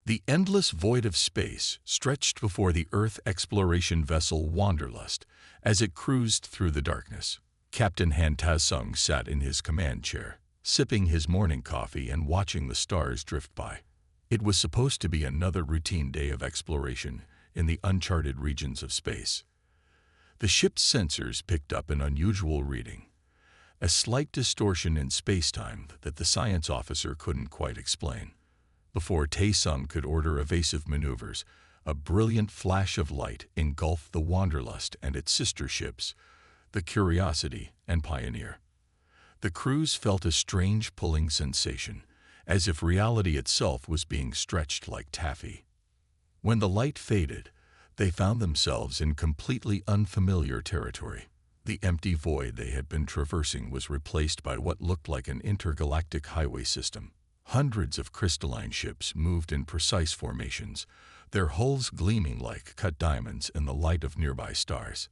The endless void of space stretched before the Earth exploration vessel Wanderlust as it cruised through the darkness. Captain Han Ta-sung sat in his command chair, sipping his morning coffee and watching the stars drift by. It was supposed to be another routine day of exploration in the uncharted regions of space. The ship's sensors picked up an unusual reading, a slight distortion in space-time that the science officer couldn't quite explain. Before Tae-sung could order evasive maneuvers, a brilliant flash of light engulfed the Wanderlust and its sister ships, the Curiosity and Pioneer. The crews felt a strange pulling sensation, as if reality itself was being stretched like taffy. When the light faded, they found themselves in completely unfamiliar territory. The empty void they had been traversing was replaced by what looked like an intergalactic highway system. Hundreds of crystalline ships moved in precise formations, their hulls gleaming like cut diamonds in the light of nearby stars.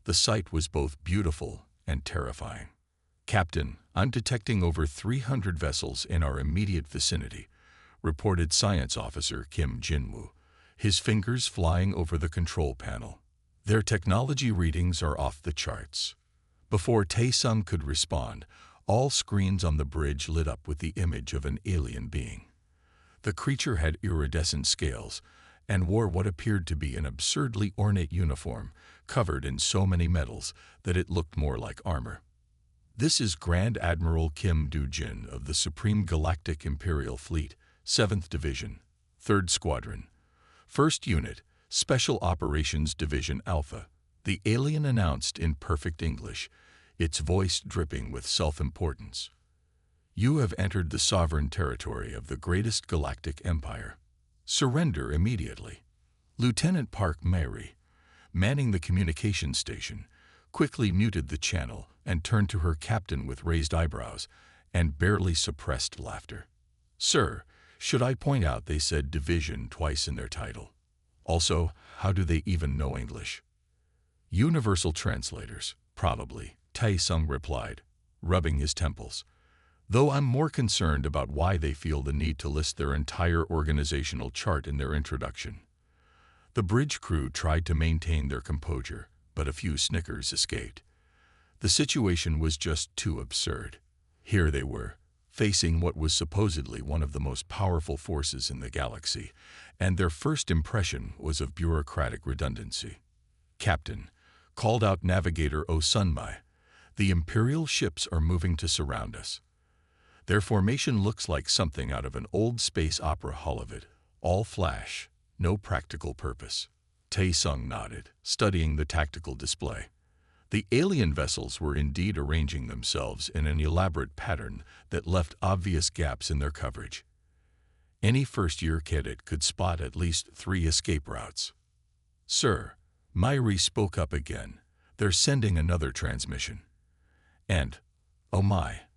The sight was both beautiful and terrifying. "Captain, I'm detecting over 300 vessels in our immediate vicinity," reported Science Officer Kim Jin-woo, his fingers flying over the control panel. "Their technology readings are off the charts." Before Tae-sung could respond, all screens on the bridge lit up with the image of an alien being. The creature had iridescent scales and wore what appeared to be an absurdly ornate uniform covered in so many metals that it looked more like armor. "This is Grand Admiral Kim Do-jin of the Supreme Galactic Imperial Fleet, 7th Division, 3rd Squadron, 1st Unit, Special Operations Division Alpha," the alien announced in perfect English, its voice dripping with self-importance. "You have entered the sovereign territory of the greatest galactic empire. Surrender immediately." Lieutenant Park Mary, manning the communication station, quickly muted the channel and turned to her captain with raised eyebrows and barely suppressed laughter. "Sir, should I point out they said division twice in their title? Also, how do they even know English?" "Universal translators, probably," Tae-sung replied, rubbing his temples. "Though I'm more concerned about why they feel the need to list their entire organizational chart in their introduction." The bridge crew tried to maintain their composure, but a few snickers escaped. The situation was just too absurd. Here they were, facing what was supposedly one of the most powerful forces in the galaxy, and their first impression was of bureaucratic redundancy. "Captain," called out Navigator Oh Sunmai, "the Imperial ships are moving to surround us. Their formation looks like something out of an old space opera holovid, all flash, no practical purpose." Tae-sung nodded, studying the tactical display. The alien vessels were indeed arranging themselves in an elaborate pattern that left obvious gaps in their coverage. Any first-year cadet could spot at least 3 escape routes. "Sir," Myri spoke up again, "they're sending another transmission. And, oh my,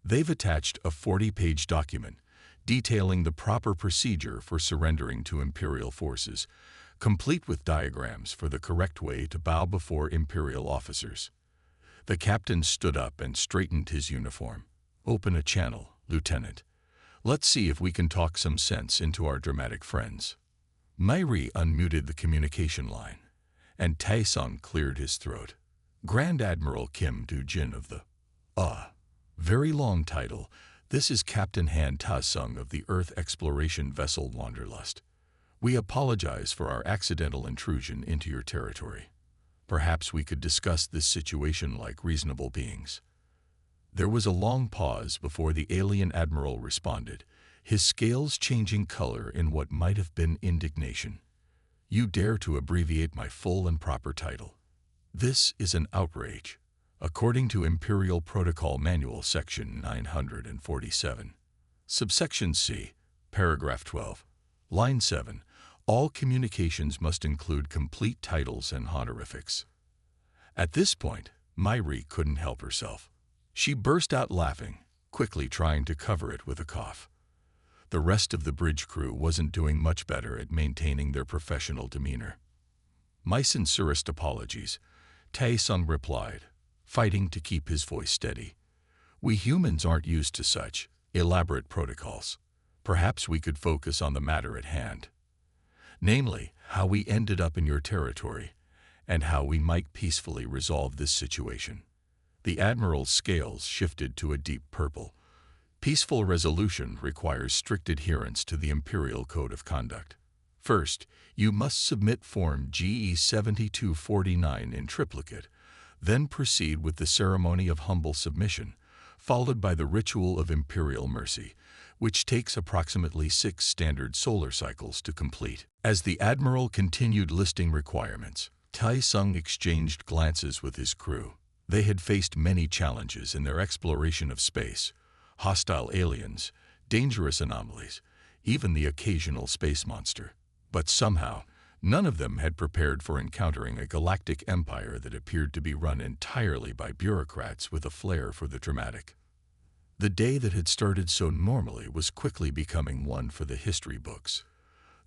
they've attached a 40-page document detailing the proper procedure for surrendering to Imperial forces, complete with diagrams for the correct way to bow before Imperial officers." The captain stood up and straightened his uniform. "Open a channel, Lieutenant. Let's see if we can talk some sense into our dramatic friends." Myri unmuted the communication line, and Tae-sung cleared his throat. "Grand Admiral Kim Do-jin of the..." Very long title. "This is Captain Han Ta-sung of the Earth exploration vessel Wanderlust. We apologize for our accidental intrusion into your territory. Perhaps we could discuss this situation like reasonable beings." There was a long pause before the alien admiral responded, his scales changing color in what might have been indignation. "You dare to abbreviate my full and proper title. This is an outrage. According to Imperial Protocol Manual Section 947, Subsection C, Paragraph 12, Line 7, all communications must include complete titles and honorifics." At this point, Myri couldn't help herself. She burst out laughing, quickly trying to cover it with a cough. The rest of the bridge crew wasn't doing much better at maintaining their professional demeanor. "My sincerest apologies," Tae-sung replied, fighting to keep his voice steady. "We humans aren't used to such elaborate protocols." Perhaps we could focus on the matter at hand, namely, how we ended up in your territory and how we might peacefully resolve this situation. The Admiral's scales shifted to a deep purple. Peaceful resolution requires strict adherence to the Imperial Code of Conduct. First, you must submit Form GE 7249 in triplicate, then proceed with the ceremony of humble submission, followed by the ritual of Imperial Mercy, which takes approximately 6 standard solar cycles to complete. As the Admiral continued listing requirements, Tai Sung exchanged glances with his crew. They had faced many challenges in their exploration of space: hostile aliens, dangerous anomalies, even the occasional space monster. But somehow, none of them had prepared for encountering a galactic empire that appeared to be run entirely by bureaucrats with a flair for the dramatic. The day that had started so normally was quickly becoming one for the history books,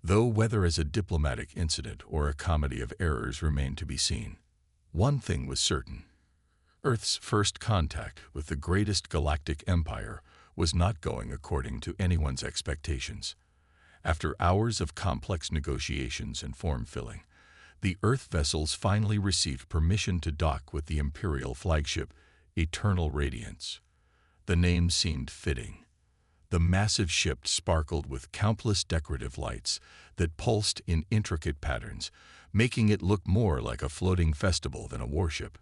though whether as a diplomatic incident or a comedy of errors remained to be seen. One thing was certain: Earth's first contact with the greatest galactic empire was not going according to anyone's expectations. After hours of complex negotiations and form-filling, the Earth vessels finally received permission to dock with the Imperial flagship, Eternal Radiance. The name seemed fitting. The massive ship sparkled with countless decorative lights that pulsed in intricate patterns, making it look more like a floating festival than a warship.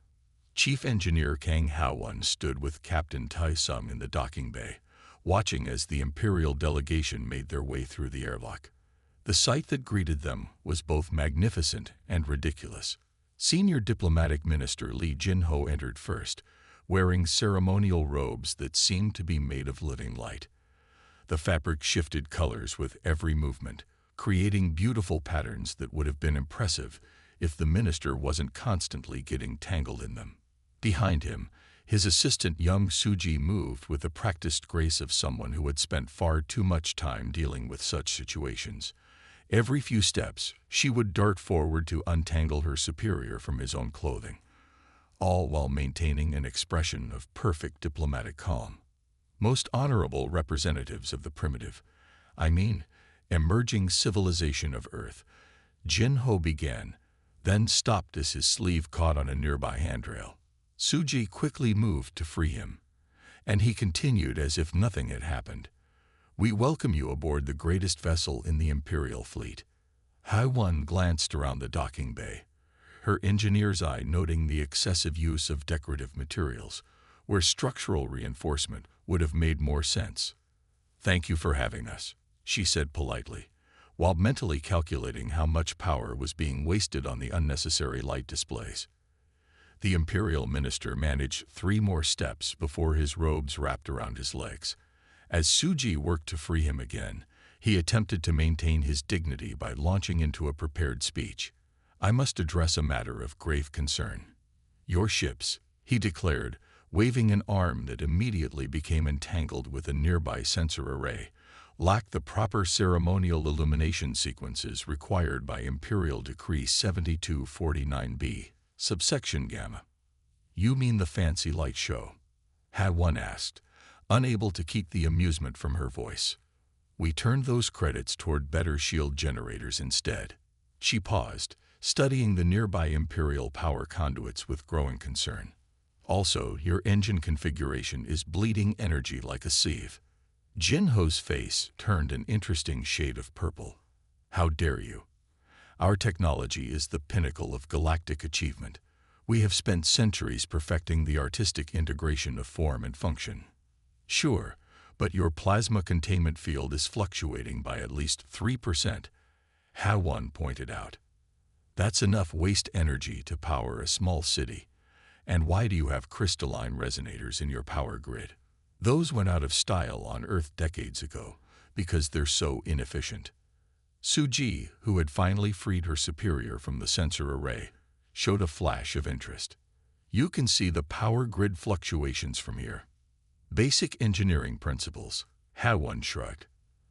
Chief Engineer Kang Hao-won stood with Captain Tai Sung in the docking bay, watching as the Imperial delegation made their way through the airlock. The sight that greeted them was both magnificent and ridiculous. Senior Diplomatic Minister Lee Jin-ho entered first, wearing ceremonial robes that seemed to be made of living light. The fabric shifted colors with every movement, creating beautiful patterns that would have been impressive if the minister wasn't constantly getting tangled in them. Behind him, his assistant Young Suji moved with the practiced grace of someone who had spent far too much time dealing with such situations. Every few steps, she would dart forward to untangle her superior from his own clothing, all while maintaining an expression of perfect diplomatic calm. Most honorable representatives of the primitive, emerging civilization of Earth, Jin-ho began, then stopped as his sleeve caught on a nearby handrail. Suji quickly moved to free him, and he continued as if nothing had happened. "We welcome you aboard the greatest vessel in the Imperial fleet." Hai-wan glanced around the docking bay, her engineer's eye noting the excessive use of decorative materials, where structural reinforcement would have made more sense. "Thank you for having us," she said politely, while mentally calculating how much power was being wasted on the unnecessary light displays. The Imperial Minister managed 3 more steps before his robes wrapped around his legs. As Suji worked to free him again, he attempted to maintain his dignity by launching into a prepared speech. "I must address a matter of grave concern. Your ships," he declared, waving an arm that immediately became entangled with a nearby sensor array, "lack the proper ceremonial illumination sequences required by Imperial Decree 7249B. Subsection Gamma." "You mean the fancy light show?" Ha-won asked, unable to keep the amusement from her voice. "We turned those credits toward better shield generators instead." She paused, studying the nearby Imperial power conduits with growing concern. "Also, your engine configuration is bleeding energy like a sieve." Jin-ho's face turned an interesting shade of purple. "How dare you? Our technology is the pinnacle of galactic achievement. We have spent centuries perfecting the artistic integration of form and function." "Sure, but your plasma containment field is fluctuating by at least 3%, Ha-won pointed out. "That's enough waste energy to power a small city. And why do you have crystalline resonators in your power grid? Those went out of style on Earth decades ago because they're so inefficient." Suji, who had finally freed her superior from the sensor array, showed a flash of interest. "You can see the power grid fluctuations from here." "Basic engineering principles," Ha-won shrugged.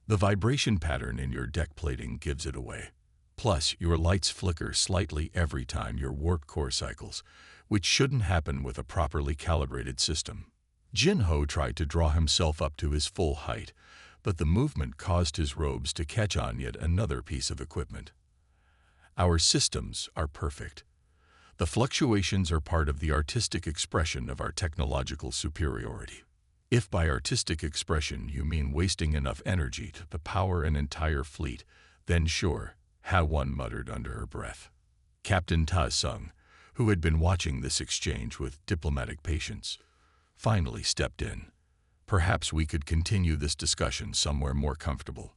"The vibration pattern in your deck plating gives it away. Plus, your lights flicker slightly every time your warp core cycles, which shouldn't happen with a properly calibrated system." Jin-ho tried to draw himself up to his full height, but the movement caused his robes to catch on yet another piece of equipment. Our systems are perfect. The fluctuations are part of the artistic expression of our technological superiority. If by artistic expression you mean wasting enough energy to power an entire fleet, then sure, Ha-1 muttered under her breath. Captain Ta-Sung, who had been watching this exchange with diplomatic patience, finally stepped in. Perhaps we could continue this discussion somewhere more comfortable,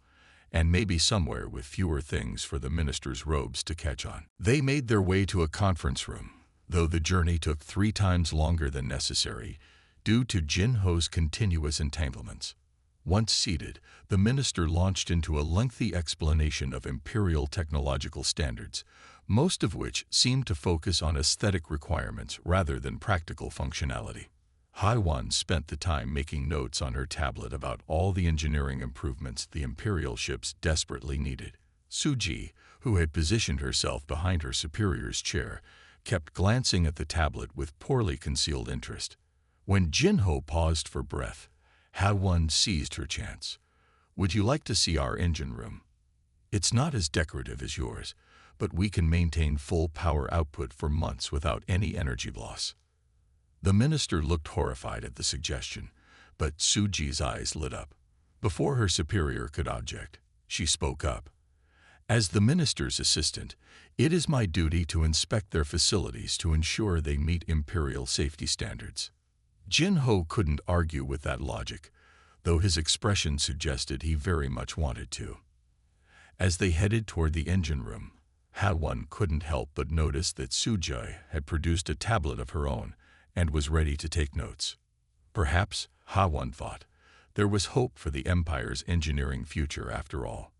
and maybe somewhere with fewer things for the minister's robes to catch on. They made their way to a conference room, though the journey took 3 times longer than necessary due to Jin-Ho's continuous entanglements. Once seated, the minister launched into a lengthy explanation of imperial technological standards, most of which seemed to focus on aesthetic requirements rather than practical functionality. Ha-1 spent the time making notes on her tablet about all the engineering improvements the imperial ships desperately needed. Suji, who had positioned herself behind her superior's chair, kept glancing at the tablet with poorly concealed interest. When Jin-Ho paused for breath, Ha-1 seized her chance. "Would you like to see our engine room? It's not as decorative as yours, but we can maintain full power output for months without any energy loss." The minister looked horrified at the suggestion, but Suji's eyes lit up. Before her superior could object, she spoke up. "As the minister's assistant, it is my duty to inspect their facilities to ensure they meet imperial safety standards." Jin-Ho couldn't argue with that logic, though his expression suggested he very much wanted to. As they headed toward the engine room, Ha-1 couldn't help but notice that Suji had produced a tablet of her own and was ready to take notes. Perhaps, Ha-1 thought, there was hope for the Empire's engineering future after all.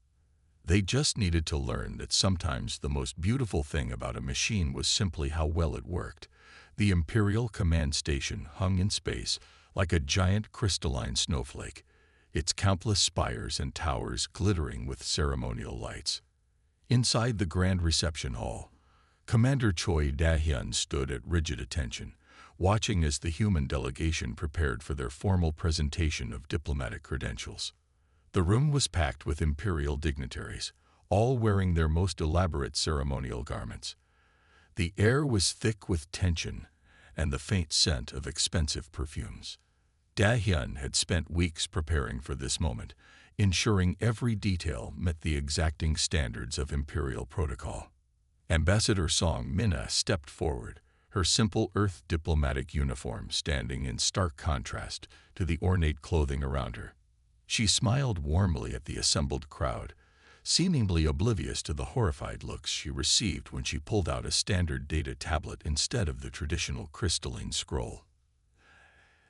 They just needed to learn that sometimes the most beautiful thing about a machine was simply how well it worked. The Imperial Command Station hung in space like a giant crystalline snowflake, its countless spires and towers glittering with ceremonial lights. Inside the grand reception hall, Commander Choi Da-hyun stood at rigid attention, watching as the human delegation prepared for their formal presentation of diplomatic credentials. The room was packed with imperial dignitaries, all wearing their most elaborate ceremonial garments. The air was thick with tension and the faint scent of expensive perfumes. Da-hyun had spent weeks preparing for this moment, ensuring every detail met the exacting standards of imperial protocol. Ambassador Song Minna stepped forward, her simple Earth diplomatic uniform standing in stark contrast to the ornate clothing around her. She smiled warmly at the assembled crowd, seemingly oblivious to the horrified looks she received when she pulled out a standard data tablet instead of the traditional crystalline scroll.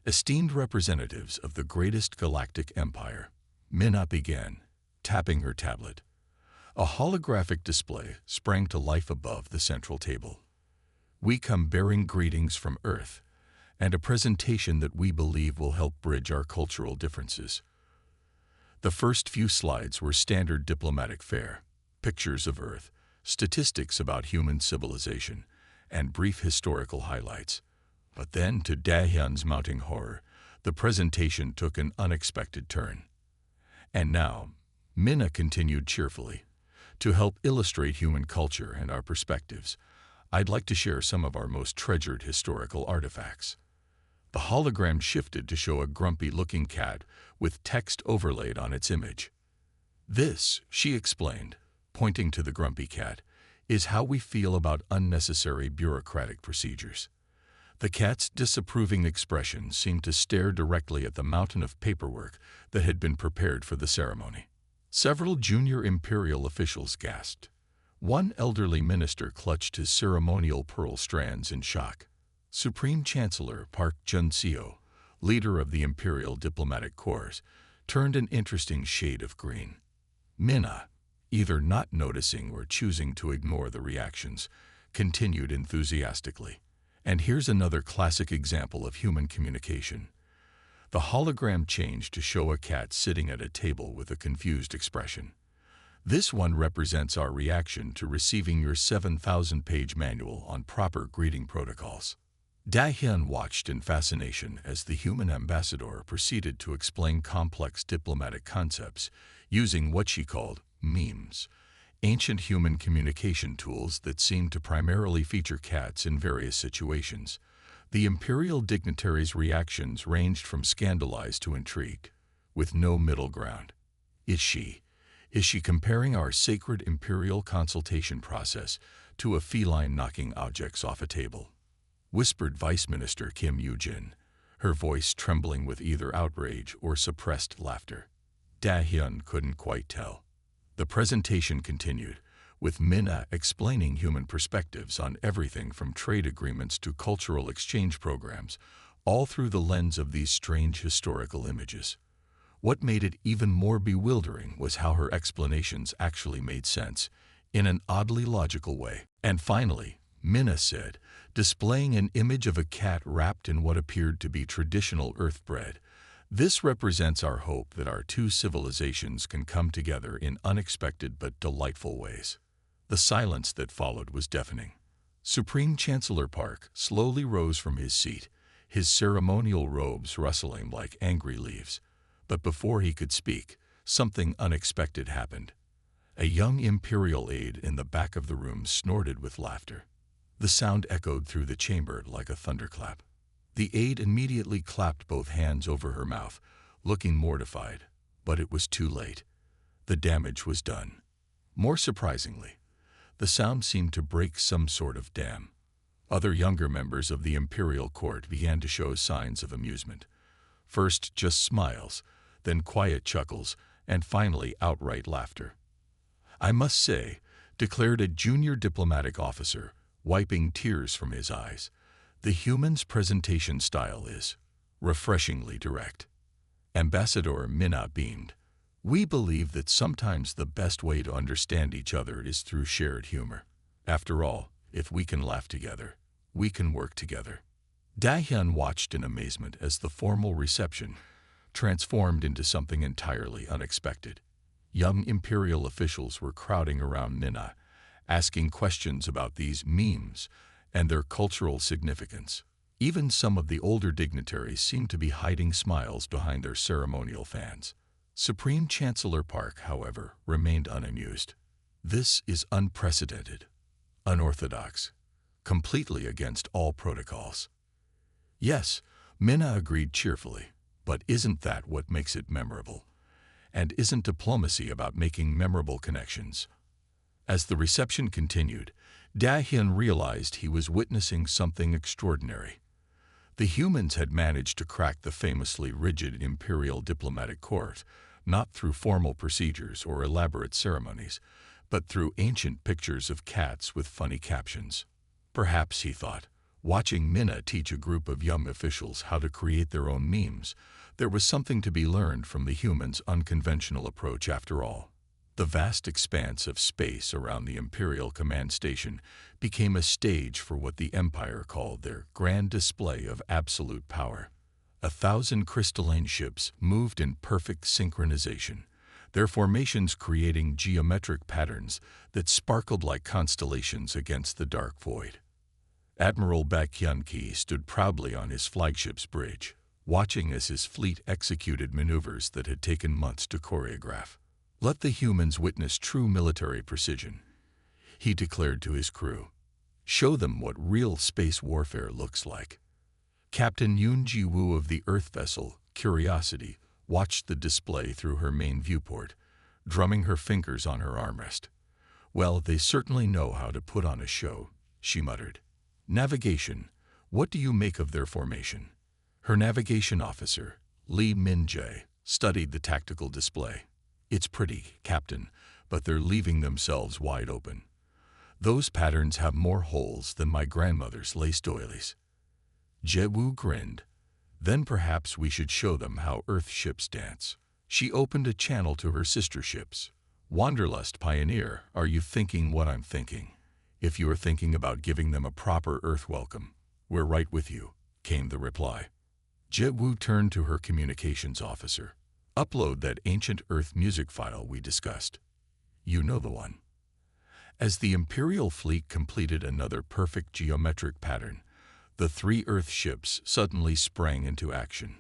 Esteemed representatives of the greatest galactic empire, Minna began, tapping her tablet. A holographic display sprang to life above the central table. "We come bearing greetings from Earth, and a presentation that we believe will help bridge our cultural differences." The first few slides were standard diplomatic fare, pictures of Earth, statistics about human civilization, and brief historical highlights. But then, to Da-hyun's mounting horror, the presentation took an unexpected turn. "And now," Minna continued cheerfully, "to help illustrate human culture and our perspectives, I'd like to share some of our most treasured historical artifacts." The hologram shifted to show a grumpy-looking cat with text overlaid on its image. "This," she explained, pointing to the grumpy cat, "is how we feel about unnecessary bureaucratic procedures." The cat's disapproving expression seemed to stare directly at the mountain of paperwork that had been prepared for the ceremony. Several junior imperial officials gasped. One elderly minister clutched his ceremonial pearl strands in shock. Supreme Chancellor Park Jun-seo, leader of the Imperial Diplomatic Corps, turned an interesting shade of green. Minna, either not noticing or choosing to ignore the reactions, continued enthusiastically. "And here's another classic example of human communication." The hologram changed to show a cat sitting at a table with a confused expression. "This one represents our reaction to receiving your 7,000-page manual on proper greeting protocols." Da-hyun watched in fascination as the human ambassador proceeded to explain complex diplomatic concepts using what she called memes, ancient human communication tools that seemed to primarily feature cats in various situations. The imperial dignitaries' reactions ranged from scandalized to intrigued, with no middle ground. Is she comparing our sacred imperial consultation process to a feline knocking objects off a table? Whispered Vice Minister Kim Yoo-jin, her voice trembling with either outrage or suppressed laughter. Da-hyun couldn't quite tell. The presentation continued, with Minna explaining human perspectives on everything from trade agreements to cultural exchange programs, all through the lens of these strange historical images. What made it even more bewildering was how her explanations actually made sense, in an oddly logical way. And finally, Minna said, displaying an image of a cat wrapped in what appeared to be traditional Earth bread, "This represents our hope that our two civilizations can come together in unexpected but delightful ways." The silence that followed was deafening. Supreme Chancellor Park slowly rose from his seat, his ceremonial robes rustling like angry leaves. But before he could speak, something unexpected happened. A young imperial aide in the back of the room snorted with laughter. The sound echoed through the chamber like a thunderclap. The aide immediately clapped both hands over her mouth, looking mortified, but it was too late. The damage was done. More surprisingly, the sound seemed to break some sort of dam. Other younger members of the imperial court began to show signs of amusement. First just smiles, then quiet chuckles, and finally outright laughter. "I must say," declared a junior diplomatic officer, wiping tears from his eyes, "the human's presentation style is refreshingly direct." Ambassador Minna beamed. "We believe that sometimes the best way to understand each other is through shared humor. After all, if we can laugh together, we can work together." Da-hyun watched in amazement as the formal reception transformed into something entirely unexpected. Young imperial officials were crowding around Minna, asking questions about these memes and their cultural significance. Even some of the older dignitaries seemed to be hiding smiles behind their ceremonial fans. Supreme Chancellor Park, however, remained unamused. "This is unprecedented, unorthodox, completely against all protocols." "Yes," Minna agreed cheerfully, "but isn't that what makes it memorable? And isn't diplomacy about making memorable connections?" As the reception continued, Da-hyun realized he was witnessing something extraordinary. The humans had managed to crack the famously rigid imperial diplomatic court, not through formal procedures or elaborate ceremonies, but through ancient pictures of cats with funny captions. Perhaps, he thought, watching Minna teach a group of young officials how to create their own memes, there was something to be learned from the humans' unconventional approach after all. The vast expanse of space around the Imperial Command Station became a stage for what the Empire called their grand display of absolute power. 1,000 crystalline ships moved in perfect synchronization, their formations creating geometric patterns that sparkled like constellations against the dark void. Admiral Baek-hyun-ki stood proudly on his flagship's bridge, watching as his fleet executed maneuvers that had taken months to choreograph. "Let the humans witness true military precision," he declared to his crew. "Show them what real space warfare looks like." Captain Yoon Ji-woo of the Earth vessel Curiosity watched the display through her main viewport, drumming her fingers on her armrest. "Well, they certainly know how to put on a show," she muttered. "Navigation, what do you make of their formation?" Her navigation officer, Lee Min-jae, studied the tactical display. "It's pretty, Captain, but they're leaving themselves wide open. Those patterns have more holes than my grandmother's lace doilies." Jae-woo grinned. "Then perhaps we should show them how Earth ships dance." She opened a channel to her sister ships. "Wanderlust Pioneer, are you thinking what I'm thinking? If you are thinking about giving them a proper Earth welcome, we're right with you," came the reply. Jae-woo turned to her communications officer. "Upload that ancient Earth music file we discussed. You know the one." As the Imperial fleet completed another perfect geometric pattern, the three Earth ships suddenly sprang into action.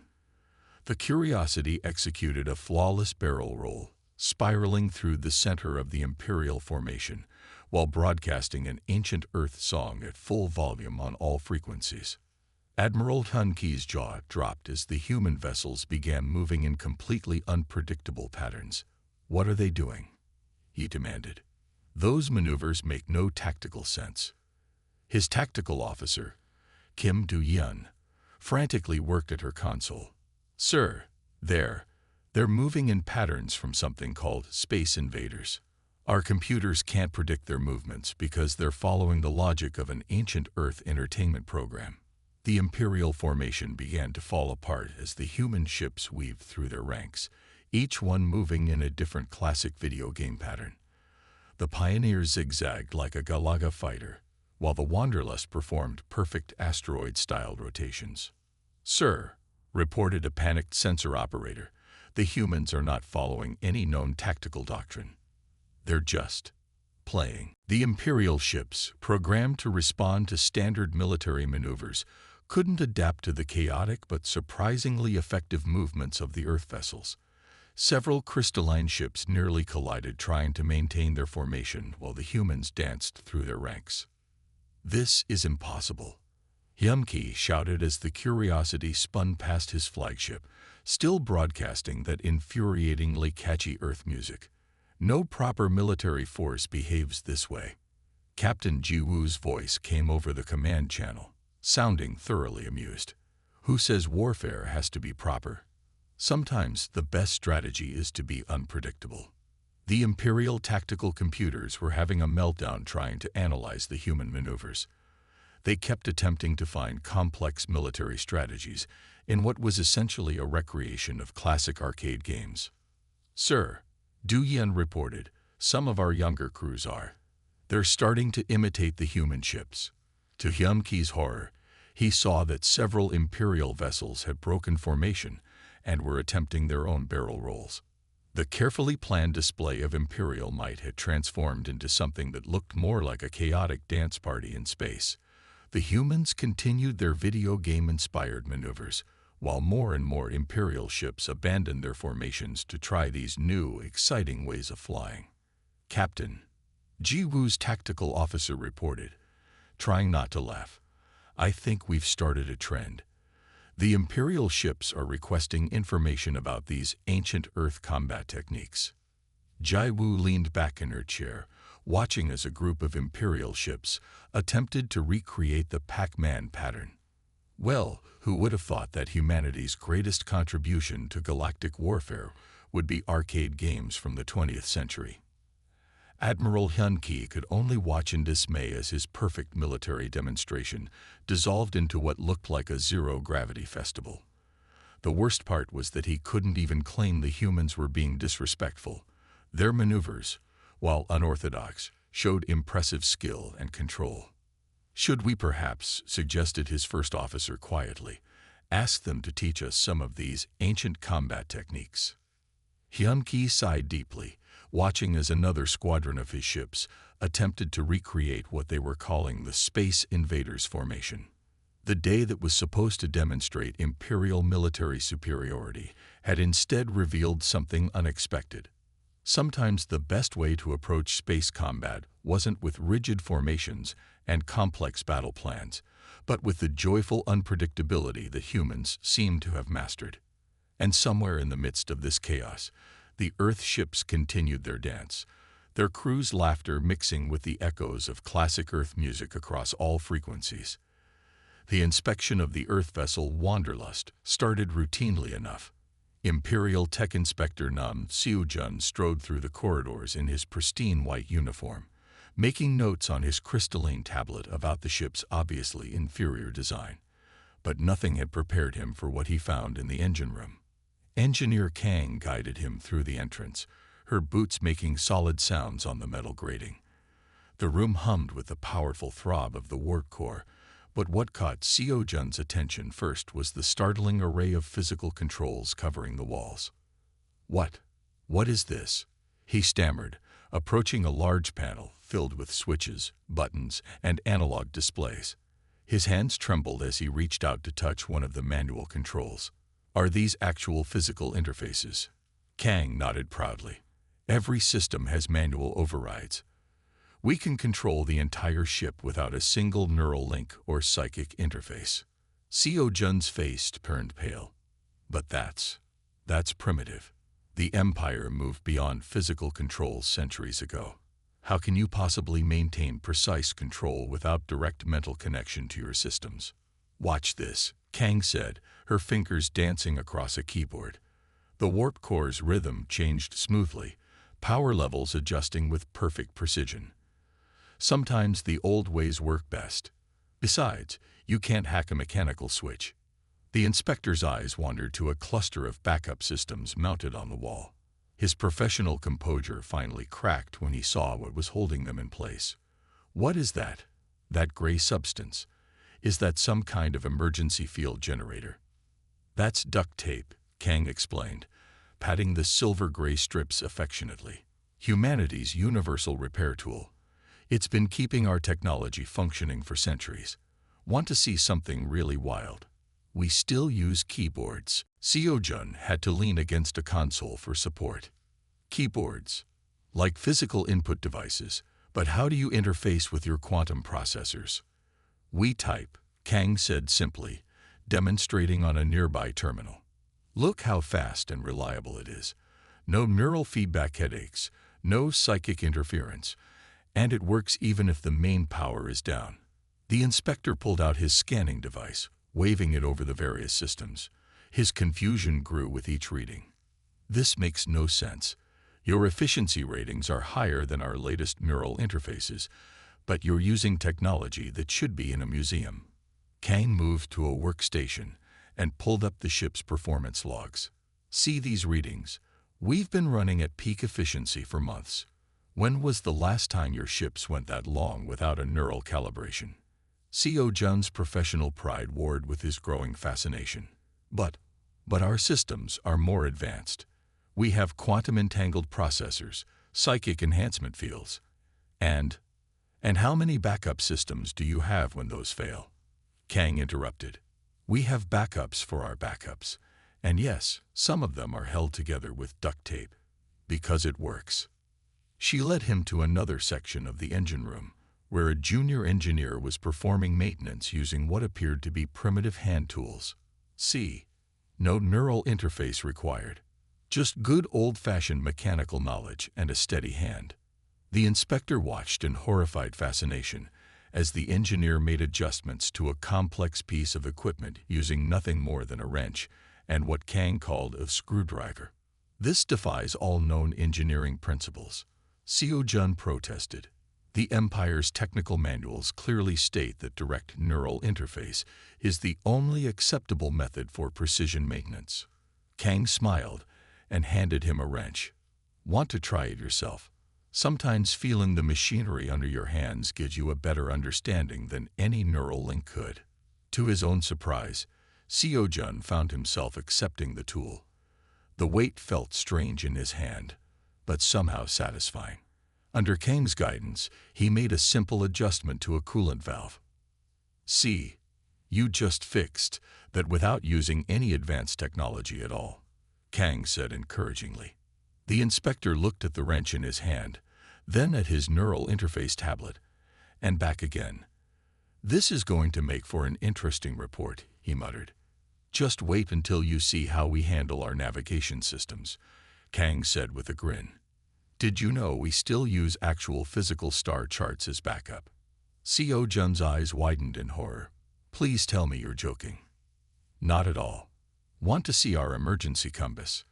The Curiosity executed a flawless barrel roll, spiraling through the center of the Imperial formation, while broadcasting an ancient Earth song at full volume on all frequencies. Admiral Hunkey's jaw dropped as the human vessels began moving in completely unpredictable patterns. "What are they doing?" he demanded. "Those maneuvers make no tactical sense." His tactical officer, Kim Do-yeon, frantically worked at her console. "Sir, they're moving in patterns from something called Space Invaders. Our computers can't predict their movements because they're following the logic of an ancient Earth entertainment program." The Imperial formation began to fall apart as the human ships weaved through their ranks, each one moving in a different classic video game pattern. The Pioneers zigzagged like a Galaga fighter, while the Wanderlust performed perfect asteroid-style rotations. "Sir," reported a panicked sensor operator, "the humans are not following any known tactical doctrine. They're just playing." The Imperial ships, programmed to respond to standard military maneuvers, couldn't adapt to the chaotic but surprisingly effective movements of the Earth vessels. Several crystalline ships nearly collided trying to maintain their formation while the humans danced through their ranks. "This is impossible," Hyumki shouted as the Curiosity spun past his flagship, still broadcasting that infuriatingly catchy Earth music. "No proper military force behaves this way." Captain Ji-woo's voice came over the command channel, sounding thoroughly amused. "Who says warfare has to be proper? Sometimes the best strategy is to be unpredictable." The Imperial tactical computers were having a meltdown trying to analyze the human maneuvers. They kept attempting to find complex military strategies in what was essentially a recreation of classic arcade games. "Sir," Do-yeon reported, "some of our younger crews are. They're starting to imitate the human ships." To Hyumki's horror, he saw that several Imperial vessels had broken formation and were attempting their own barrel rolls. The carefully planned display of Imperial might had transformed into something that looked more like a chaotic dance party in space. The humans continued their video game-inspired maneuvers, while more and more Imperial ships abandoned their formations to try these new, exciting ways of flying. Captain Ji-woo's tactical officer reported, trying not to laugh, "I think we've started a trend. The Imperial ships are requesting information about these ancient Earth combat techniques." Ji-woo leaned back in her chair, watching as a group of Imperial ships attempted to recreate the Pac-Man pattern. Well, who would have thought that humanity's greatest contribution to galactic warfare would be arcade games from the 20th century? Admiral Hyunki could only watch in dismay as his perfect military demonstration dissolved into what looked like a zero-gravity festival. The worst part was that he couldn't even claim the humans were being disrespectful. Their maneuvers, while unorthodox, showed impressive skill and control. "Should we perhaps," suggested his first officer quietly, "ask them to teach us some of these ancient combat techniques?" Hyunki sighed deeply, watching as another squadron of his ships attempted to recreate what they were calling the Space Invaders formation. The day that was supposed to demonstrate Imperial military superiority had instead revealed something unexpected. Sometimes the best way to approach space combat wasn't with rigid formations and complex battle plans, but with the joyful unpredictability that humans seem to have mastered. And somewhere in the midst of this chaos, the Earth ships continued their dance, their crew's laughter mixing with the echoes of classic Earth music across all frequencies. The inspection of the Earth vessel Wanderlust started routinely enough. Imperial Tech Inspector Nam Seo-jun strode through the corridors in his pristine white uniform, making notes on his crystalline tablet about the ship's obviously inferior design. But nothing had prepared him for what he found in the engine room. Engineer Kang guided him through the entrance, her boots making solid sounds on the metal grating. The room hummed with the powerful throb of the warp core, but what caught Seo-jun's attention first was the startling array of physical controls covering the walls. What is this?" he stammered, approaching a large panel filled with switches, buttons, and analog displays. His hands trembled as he reached out to touch one of the manual controls. Are these actual physical interfaces? Kang nodded proudly. Every system has manual overrides. We can control the entire ship without a single neural link or psychic interface. Seo Jun's face turned pale. But that's primitive. The Empire moved beyond physical controls centuries ago. How can you possibly maintain precise control without direct mental connection to your systems? Watch this, Kang said, her fingers dancing across a keyboard. The warp core's rhythm changed smoothly, power levels adjusting with perfect precision. Sometimes the old ways work best. Besides, you can't hack a mechanical switch. The inspector's eyes wandered to a cluster of backup systems mounted on the wall. His professional composure finally cracked when he saw what was holding them in place. What is that? That gray substance? Is that some kind of emergency field generator? That's duct tape, Kang explained, patting the silver-gray strips affectionately. Humanity's universal repair tool. It's been keeping our technology functioning for centuries. Want to see something really wild? We still use keyboards. Seo Jun had to lean against a console for support. Keyboards. Like physical input devices, but how do you interface with your quantum processors? We type, Kang said simply, demonstrating on a nearby terminal. Look how fast and reliable it is. No neural feedback headaches, no psychic interference, and it works even if the main power is down. The inspector pulled out his scanning device, waving it over the various systems. His confusion grew with each reading. This makes no sense. Your efficiency ratings are higher than our latest neural interfaces, but you're using technology that should be in a museum. Kang moved to a workstation and pulled up the ship's performance logs. See these readings. We've been running at peak efficiency for months. When was the last time your ships went that long without a neural calibration? Seo Jun's professional pride warred with his growing fascination. But our systems are more advanced. We have quantum-entangled processors, psychic enhancement fields. And how many backup systems do you have when those fail? Kang interrupted. We have backups for our backups. And yes, some of them are held together with duct tape. Because it works. She led him to another section of the engine room, where a junior engineer was performing maintenance using what appeared to be primitive hand tools. See, no neural interface required. Just good old-fashioned mechanical knowledge and a steady hand. The inspector watched in horrified fascination as the engineer made adjustments to a complex piece of equipment using nothing more than a wrench and what Kang called a screwdriver. This defies all known engineering principles. Seo Jun protested. The Empire's technical manuals clearly state that direct neural interface is the only acceptable method for precision maintenance. Kang smiled and handed him a wrench. Want to try it yourself? Sometimes feeling the machinery under your hands gives you a better understanding than any neural link could. To his own surprise, Seo Jun found himself accepting the tool. The weight felt strange in his hand, but somehow satisfying. Under Kang's guidance, he made a simple adjustment to a coolant valve. See, you just fixed that without using any advanced technology at all, Kang said encouragingly. The inspector looked at the wrench in his hand, then at his neural interface tablet, and back again. This is going to make for an interesting report, he muttered. Just wait until you see how we handle our navigation systems, Kang said with a grin. Did you know we still use actual physical star charts as backup? Seo Jun's eyes widened in horror. Please tell me you're joking. Not at all. Want to see our emergency compass?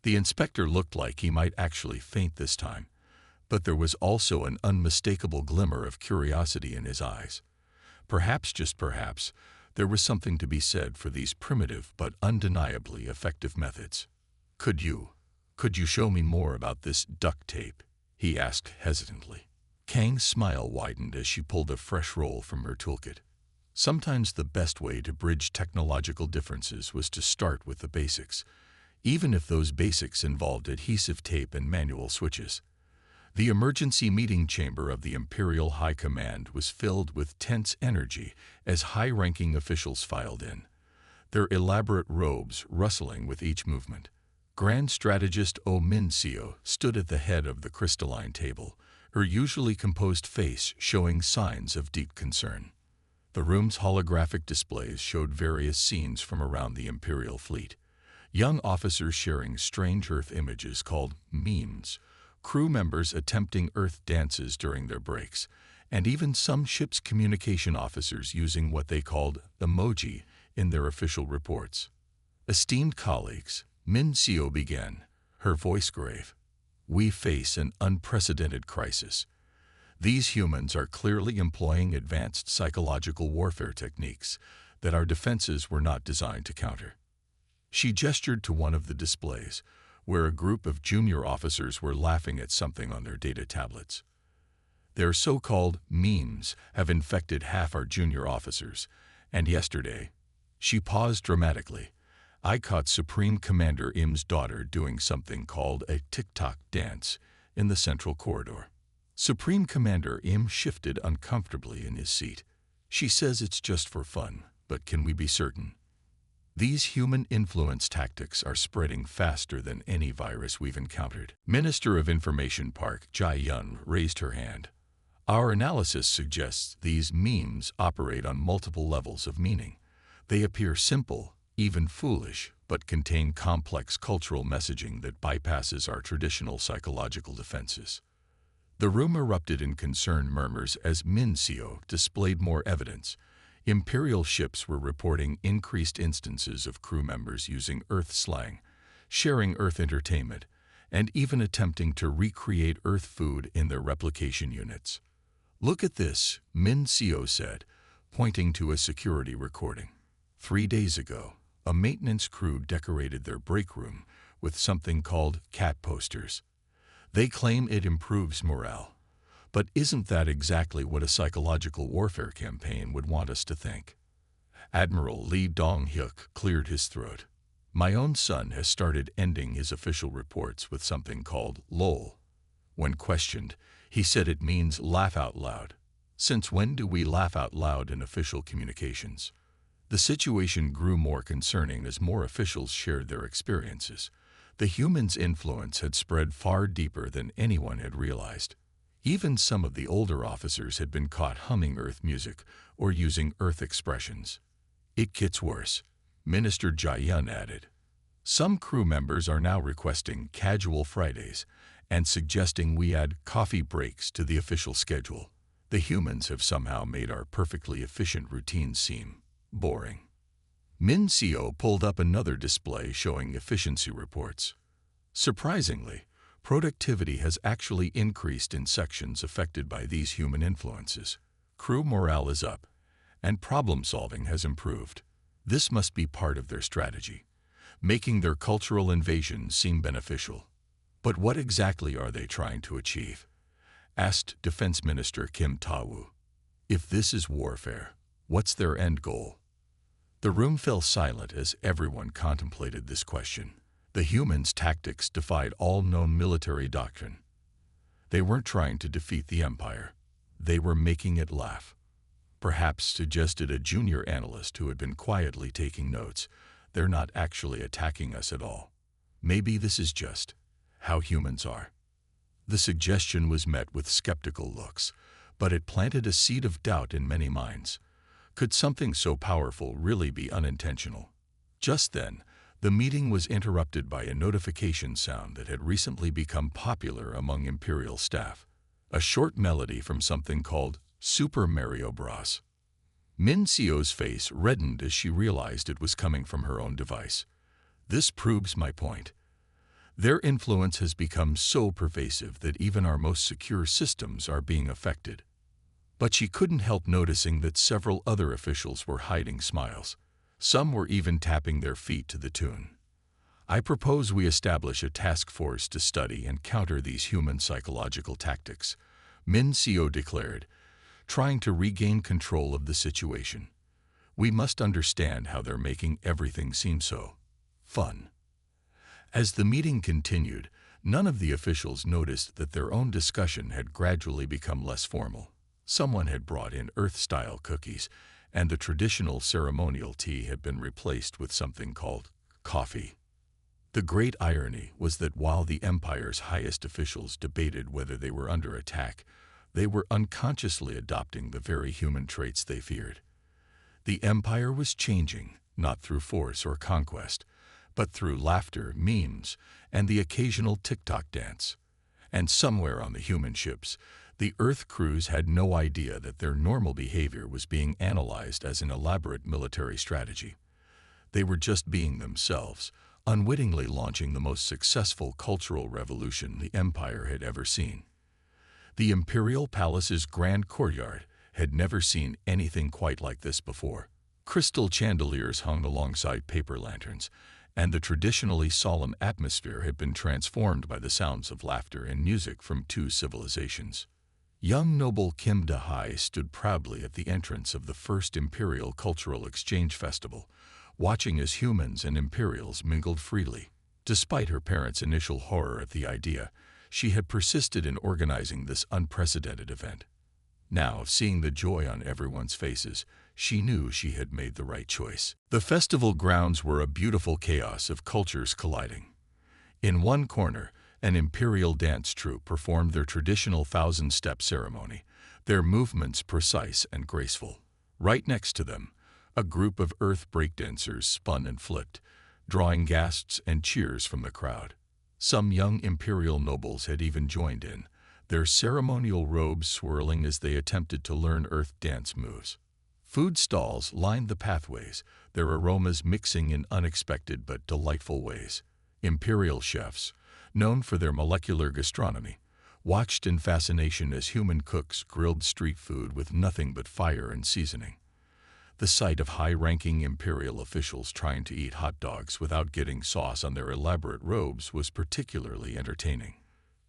The inspector looked like he might actually faint this time, but there was also an unmistakable glimmer of curiosity in his eyes. Perhaps, just perhaps, there was something to be said for these primitive but undeniably effective methods. Could you show me more about this duct tape? He asked hesitantly. Kang's smile widened as she pulled a fresh roll from her toolkit. Sometimes the best way to bridge technological differences was to start with the basics, even if those basics involved adhesive tape and manual switches. The emergency meeting chamber of the Imperial High Command was filled with tense energy as high-ranking officials filed in, their elaborate robes rustling with each movement. Grand Strategist Min-seo stood at the head of the crystalline table, her usually composed face showing signs of deep concern. The room's holographic displays showed various scenes from around the Imperial fleet. Young officers sharing strange Earth images called memes, crew members attempting Earth dances during their breaks, and even some ship's communication officers using what they called emoji in their official reports. Esteemed colleagues, Min-seo began, her voice grave. We face an unprecedented crisis. These humans are clearly employing advanced psychological warfare techniques that our defenses were not designed to counter. She gestured to one of the displays, where a group of junior officers were laughing at something on their data tablets. Their so-called memes have infected half our junior officers, and yesterday, she paused dramatically, I caught Supreme Commander Im's daughter doing something called a TikTok dance in the central corridor. Supreme Commander Im shifted uncomfortably in his seat. She says it's just for fun, but can we be certain? These human influence tactics are spreading faster than any virus we've encountered. Minister of Information Park Jae-yun raised her hand. Our analysis suggests these memes operate on multiple levels of meaning. They appear simple, even foolish, but contain complex cultural messaging that bypasses our traditional psychological defenses. The room erupted in concerned murmurs as Min-seo displayed more evidence. Imperial ships were reporting increased instances of crew members using Earth slang, sharing Earth entertainment, and even attempting to recreate Earth food in their replication units. Look at this, Min-seo said, pointing to a security recording. 3 days ago, a maintenance crew decorated their break room with something called cat posters. They claim it improves morale. But isn't that exactly what a psychological warfare campaign would want us to think? Admiral Lee Dong-hyuk cleared his throat. My own son has started ending his official reports with something called LOL. When questioned, he said it means laugh out loud. Since when do we laugh out loud in official communications? The situation grew more concerning as more officials shared their experiences. The humans' influence had spread far deeper than anyone had realized. Even some of the older officers had been caught humming Earth music or using Earth expressions. It gets worse, Minister Jae-yun added. Some crew members are now requesting casual Fridays and suggesting we add coffee breaks to the official schedule. The humans have somehow made our perfectly efficient routines seem boring. Min-seo pulled up another display showing efficiency reports. Surprisingly, productivity has actually increased in sections affected by these human influences. Crew morale is up, and problem-solving has improved. This must be part of their strategy, making their cultural invasion seem beneficial. But what exactly are they trying to achieve? Asked Defense Minister Kim Ta-woo. If this is warfare, what's their end goal? The room fell silent as everyone contemplated this question. The humans' tactics defied all known military doctrine. They weren't trying to defeat the Empire. They were making it laugh. Perhaps, suggested a junior analyst who had been quietly taking notes, they're not actually attacking us at all. Maybe this is just how humans are. The suggestion was met with skeptical looks, but it planted a seed of doubt in many minds. Could something so powerful really be unintentional? Just then, the meeting was interrupted by a notification sound that had recently become popular among Imperial staff. A short melody from something called Super Mario Bros. Min-seo's face reddened as she realized it was coming from her own device. This proves my point. Their influence has become so pervasive that even our most secure systems are being affected. But she couldn't help noticing that several other officials were hiding smiles. Some were even tapping their feet to the tune. I propose we establish a task force to study and counter these human psychological tactics, Min-seo declared, trying to regain control of the situation. We must understand how they're making everything seem so fun. As the meeting continued, None of the officials noticed that their own discussion had gradually become less formal. Someone had brought in Earth-style cookies, and the traditional ceremonial tea had been replaced with something called coffee. The great irony was that while the Empire's highest officials debated whether they were under attack, they were unconsciously adopting the very human traits they feared. The Empire was changing, not through force or conquest, but through laughter, memes, and the occasional TikTok dance. And somewhere on the human ships, the Earth crews had no idea that their normal behavior was being analyzed as an elaborate military strategy. They were just being themselves, unwittingly launching the most successful cultural revolution the Empire had ever seen. The Imperial Palace's grand courtyard had never seen anything quite like this before. Crystal chandeliers hung alongside paper lanterns, and the traditionally solemn atmosphere had been transformed by the sounds of laughter and music from two civilizations. Young noble Kim Da-hai stood proudly at the entrance of the first Imperial Cultural Exchange Festival, watching as humans and Imperials mingled freely. Despite her parents' initial horror at the idea, she had persisted in organizing this unprecedented event. Now, seeing the joy on everyone's faces, she knew she had made the right choice. The festival grounds were a beautiful chaos of cultures colliding. In one corner, an imperial dance troupe performed their traditional thousand-step ceremony, their movements precise and graceful. Right next to them, a group of Earth breakdancers spun and flipped, drawing gasps and cheers from the crowd. Some young imperial nobles had even joined in, their ceremonial robes swirling as they attempted to learn Earth dance moves. Food stalls lined the pathways, their aromas mixing in unexpected but delightful ways. Imperial chefs, known for their molecular gastronomy, watched in fascination as human cooks grilled street food with nothing but fire and seasoning. The sight of high-ranking imperial officials trying to eat hot dogs without getting sauce on their elaborate robes was particularly entertaining.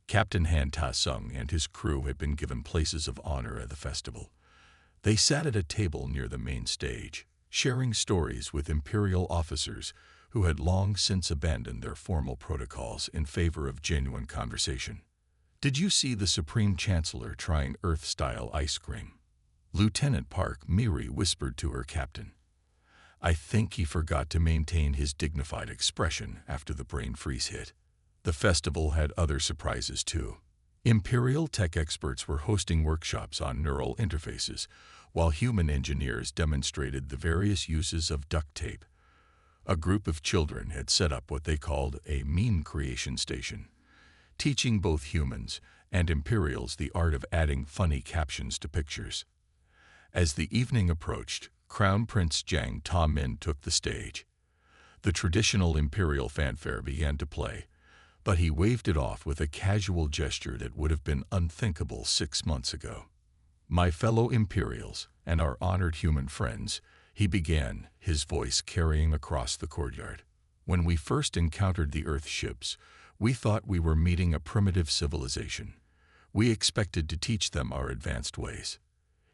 Captain Han Ta-sung and his crew had been given places of honor at the festival. They sat at a table near the main stage, sharing stories with imperial officers who had long since abandoned their formal protocols in favor of genuine conversation. "Did you see the Supreme Chancellor trying Earth-style ice cream?" Lieutenant Park Miri whispered to her captain. "I think he forgot to maintain his dignified expression after the brain freeze hit." The festival had other surprises too. Imperial tech experts were hosting workshops on neural interfaces, while human engineers demonstrated the various uses of duct tape. A group of children had set up what they called a meme creation station, teaching both humans and Imperials the art of adding funny captions to pictures. As the evening approached, Crown Prince Jiang Ta-min took the stage. The traditional Imperial fanfare began to play, but he waved it off with a casual gesture that would have been unthinkable 6 months ago. "My fellow Imperials and our honored human friends," he began, his voice carrying across the courtyard. "When we first encountered the Earth ships, we thought we were meeting a primitive civilization. We expected to teach them our advanced ways."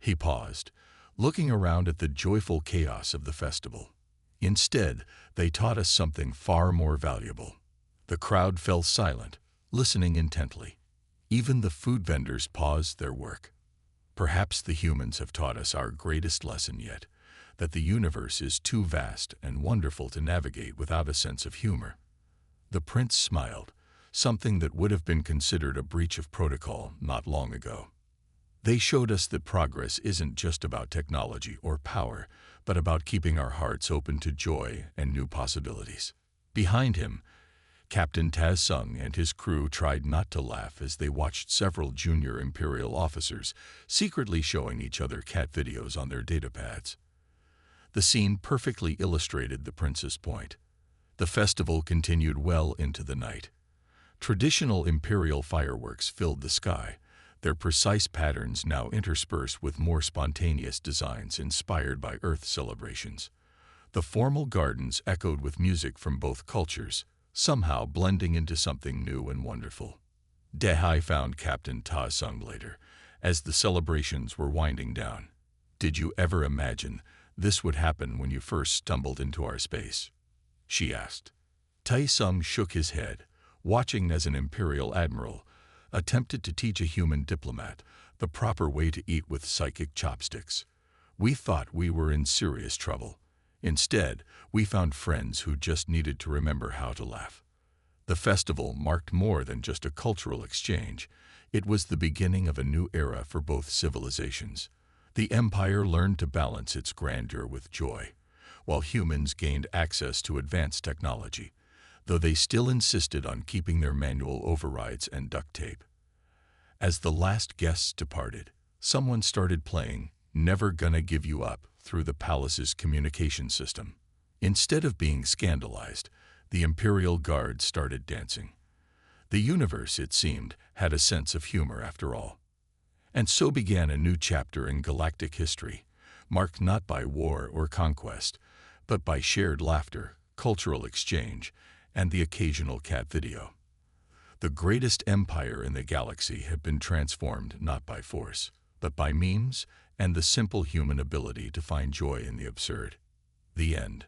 He paused, looking around at the joyful chaos of the festival. "Instead, they taught us something far more valuable." The crowd fell silent, listening intently. Even the food vendors paused their work. "Perhaps the humans have taught us our greatest lesson yet, that the universe is too vast and wonderful to navigate without a sense of humor." The prince smiled, something that would have been considered a breach of protocol not long ago. "They showed us that progress isn't just about technology or power, but about keeping our hearts open to joy and new possibilities." Behind him, Captain Ta-sung and his crew tried not to laugh as they watched several junior Imperial officers secretly showing each other cat videos on their datapads. The scene perfectly illustrated the prince's point. The festival continued well into the night. Traditional Imperial fireworks filled the sky, their precise patterns now interspersed with more spontaneous designs inspired by Earth celebrations. The formal gardens echoed with music from both cultures, somehow blending into something new and wonderful. Da-hai found Captain Ta-sung later, as the celebrations were winding down. "Did you ever imagine this would happen when you first stumbled into our space?" she asked. Tai-sung shook his head, watching as an imperial admiral attempted to teach a human diplomat the proper way to eat with psychic chopsticks. We thought we were in serious trouble. Instead, we found friends who just needed to remember how to laugh. The festival marked more than just a cultural exchange. It was the beginning of a new era for both civilizations. The Empire learned to balance its grandeur with joy, while humans gained access to advanced technology, though they still insisted on keeping their manual overrides and duct tape. As the last guests departed, someone started playing "Never Gonna Give You Up" through the palace's communication system. Instead of being scandalized, the Imperial Guard started dancing. The universe, it seemed, had a sense of humor after all. And so began a new chapter in galactic history, marked not by war or conquest, but by shared laughter, cultural exchange, and the occasional cat video. The greatest empire in the galaxy had been transformed not by force, but by memes and the simple human ability to find joy in the absurd. The end.